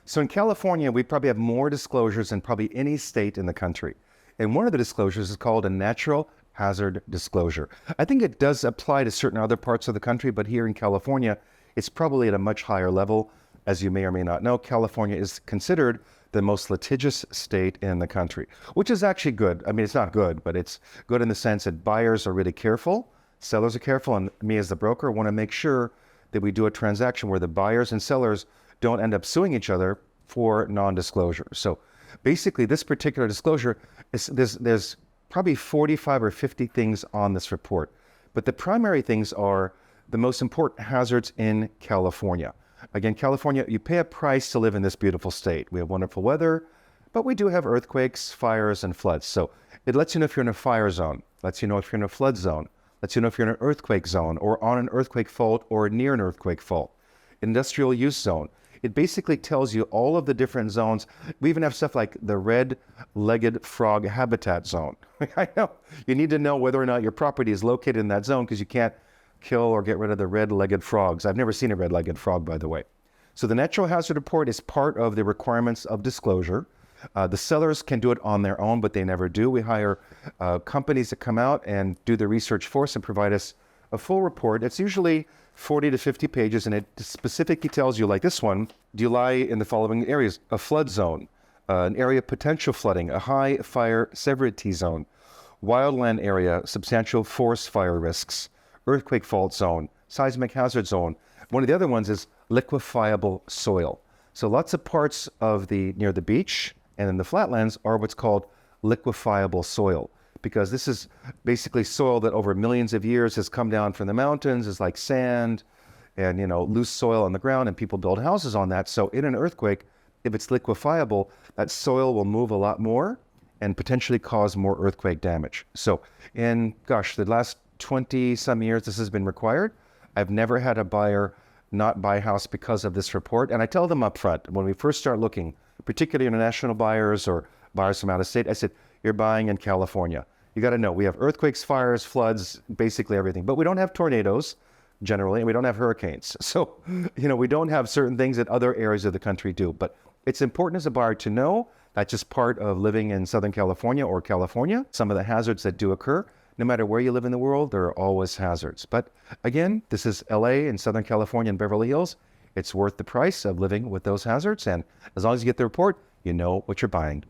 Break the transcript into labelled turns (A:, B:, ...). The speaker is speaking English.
A: So in California, we probably have more disclosures than probably any state in the country. And one of the disclosures is called a natural hazard disclosure. I think it does apply to certain other parts of the country, but here in California, it's probably at a much higher level. As you may or may not know, California is considered the most litigious state in the country, which is actually good. I mean, it's not good, but it's good in the sense that buyers are really careful, sellers are careful, and me as the broker want to make sure that we do a transaction where the buyers and sellers don't end up suing each other for non-disclosure. So basically, this particular disclosure, there's probably 45 or 50 things on this report. But the primary things are the most important hazards in California. Again, California, you pay a price to live in this beautiful state. We have wonderful weather, but we do have earthquakes, fires, and floods. So it lets you know if you're in a fire zone, lets you know if you're in a flood zone, lets you know if you're in an earthquake zone or on an earthquake fault or near an earthquake fault. Industrial use zone. It basically tells you all of the different zones. We even have stuff like the red-legged frog habitat zone. I know. You need to know whether or not your property is located in that zone because you can't kill or get rid of the red-legged frogs. I've never seen a red-legged frog, by the way. So the natural hazard report is part of the requirements of disclosure. The sellers can do it on their own, but they never do. We hire companies that come out and do the research for us and provide us a full report. It's usually 40 to 50 pages, and it specifically tells you, like this one, do you lie in the following areas? A flood zone, an area of potential flooding, a high fire severity zone, wildland area, substantial forest fire risks, earthquake fault zone, seismic hazard zone. One of the other ones is liquefiable soil. So lots of parts of near the beach and in the flatlands are what's called liquefiable soil, because this is basically soil that over millions of years has come down from the mountains, is like sand and, loose soil on the ground, and people build houses on that. So in an earthquake, if it's liquefiable, that soil will move a lot more and potentially cause more earthquake damage. So in, the last 20 some years, this has been required. I've never had a buyer not buy a house because of this report. And I tell them up front, when we first start looking, particularly international buyers or buyers from out of state, I said, you're buying in California. You got to know, we have earthquakes, fires, floods, basically everything. But we don't have tornadoes, generally, and we don't have hurricanes. So, we don't have certain things that other areas of the country do. But it's important as a buyer to know that's just part of living in Southern California or California. Some of the hazards that do occur, no matter where you live in the world, there are always hazards. But again, this is LA and Southern California and Beverly Hills. It's worth the price of living with those hazards. And as long as you get the report, you know what you're buying.